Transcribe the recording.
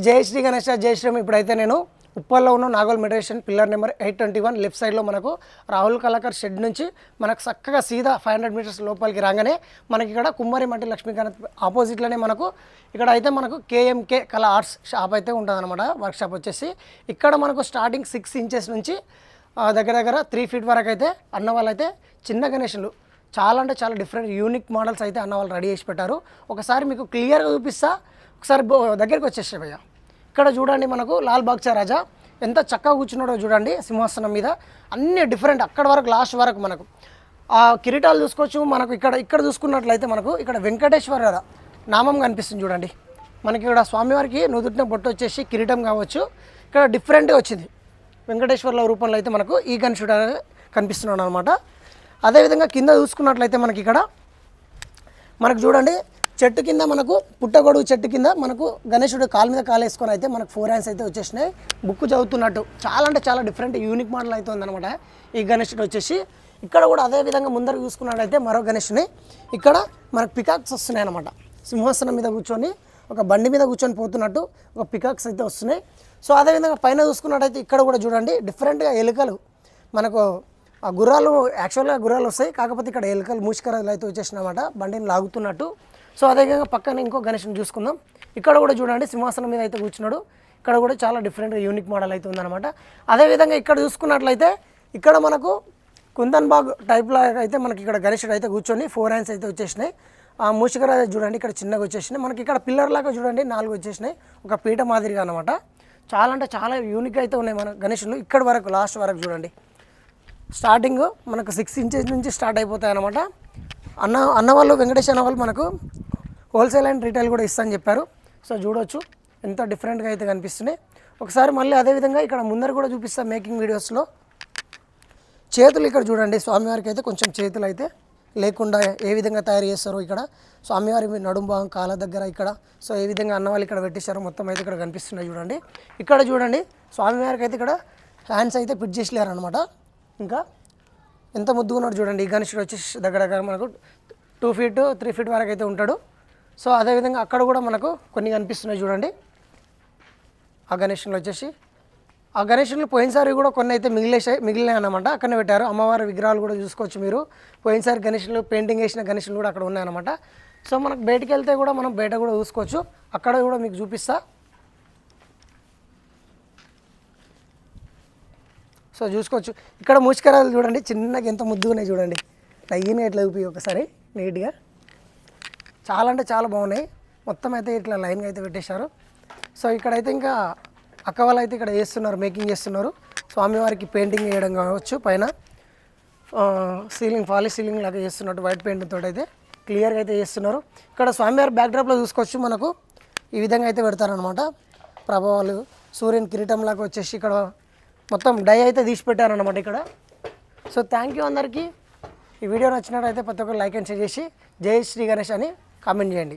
జై శ్రీ గణేష్ జై శ్రీరామ్. ఇప్పుడైతే నేను ఉప్పల్లో ఉన్న Nagole meditation pillar number 821 left సైడ్లో మనకు రాహుల్ కళాకర్ షెడ్ నుంచి మనకు చక్కగా సీదా 500 మీటర్స్ లోపలికి రాగానే మనకి ఇక్కడ కుమ్మరి మట్టి లక్ష్మీకాంత్ ఆపోజిట్లోనే మనకు ఇక్కడ అయితే మనకు కేఎంకే కళా ఆర్ట్స్ షాప్ అయితే ఉంటుందన్నమాట. వర్క్షాప్ వచ్చేసి ఇక్కడ మనకు స్టార్టింగ్ 6 ఇంచెస్ నుంచి దగ్గర దగ్గర 3 ఫీట్ వరకు అయితే అన్న వాళ్ళు అయితే చిన్న గణేషులు చాలా అంటే చాలా డిఫరెంట్ యూనిక్ మోడల్స్ అయితే అన్న వాళ్ళు రెడీ చేసి పెట్టారు. ఒకసారి మీకు క్లియర్గా చూపిస్తా, ఒకసారి దగ్గరికి వచ్చేసే భయ్య. ఇక్కడ చూడండి మనకు లాల్ బాగ్చా రాజా ఎంత చక్కగా కూర్చున్నాడో చూడండి సింహాసనం మీద. అన్ని డిఫరెంట్ అక్కడ వరకు లాస్ట్ వరకు మనకు ఆ కిరీటాలు చూసుకోవచ్చు. మనకు ఇక్కడ చూసుకున్నట్లయితే మనకు ఇక్కడ వెంకటేశ్వర నామం కనిపిస్తుంది చూడండి. మనకి ఇక్కడ స్వామివారికి నుదుటిన బొట్టు వచ్చేసి కిరీటం కావచ్చు. ఇక్కడ డిఫరెంట్గా వచ్చింది వెంకటేశ్వర్ల రూపంలో అయితే మనకు ఈ గణేశుడు కనిపిస్తున్నాడు అనమాట. అదేవిధంగా కింద చూసుకున్నట్లయితే మనకి ఇక్కడ మనకు చూడండి చెట్టు కింద మనకు పుట్టగొడుగు చెట్టు కింద మనకు గణేశుడు కాలు మీద కాలు వేసుకొని అయితే మనకు 4 హ్యాండ్స్ అయితే వచ్చేసినాయి. బుక్ చదువుతున్నట్టు చాలా అంటే చాలా డిఫరెంట్ యూనిక్ మోడల్ అయితే ఉందన్నమాట ఈ గణేశుడు వచ్చేసి. ఇక్కడ కూడా అదేవిధంగా ముందర చూసుకున్నట్టయితే మరో గణేశుని ఇక్కడ మనకు పికాక్స్ వస్తున్నాయి అనమాట. సింహాసనం మీద కూర్చొని ఒక బండి మీద కూర్చొని పోతున్నట్టు ఒక పికాక్స్ అయితే వస్తున్నాయి. సో అదేవిధంగా పైన చూసుకున్నట్టయితే ఇక్కడ కూడా చూడండి డిఫరెంట్గా ఎలుకలు మనకు ఆ గుర్రాలు యాక్చువల్గా గుర్రాలు వస్తాయి, కాకపోతే ఇక్కడ ఎలుకలు మూషికరాలు అయితే వచ్చేసినమాట బండిని లాగుతున్నట్టు. సో అదేవిధంగా పక్కన ఇంకో గణేశుని చూసుకుందాం. ఇక్కడ కూడా చూడండి సింహాసనం మీద అయితే కూర్చున్నాడు. ఇక్కడ కూడా చాలా డిఫరెంట్గా యూనిక్ మోడల్ అయితే ఉందన్నమాట. అదేవిధంగా ఇక్కడ చూసుకున్నట్లయితే ఇక్కడ మనకు కుందన్ బాగ్ టైప్లో అయితే మనకి ఇక్కడ గణేశుడు అయితే కూర్చొని 4 హ్యాండ్స్ అయితే వచ్చేసినాయి. ఆ మూషికరాజు చూడండి ఇక్కడ చిన్నగా వచ్చేసినాయి. మనకి ఇక్కడ పిల్లర్ లాగా చూడండి 4 వచ్చేసినాయి, ఒక పీట మాదిరిగా అనమాట. చాలా అంటే చాలా యూనిక్ అయితే ఉన్నాయి మన గణేశులు. ఇక్కడ వరకు లాస్ట్ వరకు చూడండి స్టార్టింగ్ మనకు 6 ఇంచెస్ నుంచి స్టార్ట్ అయిపోతాయి అన్నమాట. అన్న వాళ్ళు వెంకటేష్ అన్న వాళ్ళు మనకు హోల్సేల్ అండ్ రీటైల్ కూడా ఇస్తా అని చెప్పారు. సో చూడవచ్చు ఎంత డిఫరెంట్గా అయితే కనిపిస్తున్నాయి. ఒకసారి మళ్ళీ అదేవిధంగా ఇక్కడ ముందర కూడా చూపిస్తాను మేకింగ్ వీడియోస్లో. చేతులు ఇక్కడ చూడండి స్వామివారికి అయితే కొంచెం చేతులు అయితే లేకుండా ఏ విధంగా తయారు చేస్తారో ఇక్కడ స్వామివారి నడుము భాగం కాళ్ళ దగ్గర ఇక్కడ సో ఏ విధంగా అన్న వాళ్ళు ఇక్కడ పెట్టేశారో మొత్తం అయితే ఇక్కడ కనిపిస్తున్నాయి చూడండి. ఇక్కడ చూడండి స్వామివారికి అయితే ఇక్కడ హ్యాండ్స్ అయితే ఫిట్ చేసలేరు అనమాట. ఇంకా ఎంత ముద్దుగా ఉన్నాడు చూడండి. ఈ గణేశుడు వచ్చేసి దగ్గర దగ్గర మనకు 2 ఫీట్ 3 ఫీట్ వరకు అయితే ఉంటాడు. సో అదేవిధంగా అక్కడ కూడా మనకు కొన్ని కనిపిస్తున్నాయి చూడండి. ఆ గణేశులు వచ్చేసి ఆ గణేశులు పోయినసారి కూడా కొన్ని అయితే మిగిలినాయి అన్నమాట. అక్కడనే పెట్టారు. అమ్మవారి విగ్రహాలు కూడా చూసుకోవచ్చు మీరు. పోయినసారి గణేశులు పెయింటింగ్ వేసిన గణేశులు కూడా అక్కడ ఉన్నాయన్నమాట. సో మనకు బయటికి వెళ్తే కూడా మనం బయట కూడా చూసుకోవచ్చు. అక్కడ కూడా మీకు చూపిస్తా. సో చూసుకోవచ్చు ఇక్కడ మూషికరాలు చూడండి చిన్నగా ఎంత ముద్దుగా ఉన్నాయి చూడండి. లైన్గా ఇట్లా చూపి ఒకసారి నీట్గా చాలా అంటే చాలా బాగున్నాయి. మొత్తం అయితే ఇట్లా లైన్గా అయితే పెట్టేశారు. సో ఇక్కడైతే ఇంకా అక్క వాళ్ళు అయితే ఇక్కడ చేస్తున్నారు, మేకింగ్ చేస్తున్నారు. స్వామివారికి పెయింటింగ్ వేయడం కావచ్చు, పైన సీలింగ్ పాలిష్ సీలింగ్ లాగా చేస్తున్నట్టు వైట్ పెయింట్ తోటి అయితే క్లియర్గా అయితే చేస్తున్నారు. ఇక్కడ స్వామివారి బ్యాక్డ్రాప్లో చూసుకోవచ్చు మనకు ఈ విధంగా అయితే పెడతారనమాట. ప్రభావాలు సూర్యుని కిరీటం లాగా వచ్చేసి ఇక్కడ మొత్తం డై అయితే తీసి పెట్టారనమాట ఇక్కడ. సో థ్యాంక్ యూ అందరికీ. ఈ వీడియో నచ్చినట్టయితే ప్రతి ఒక్కరు లైక్ అండ్ షేర్ చేసి జై శ్రీ గణేష్ అని కామెంట్ చేయండి.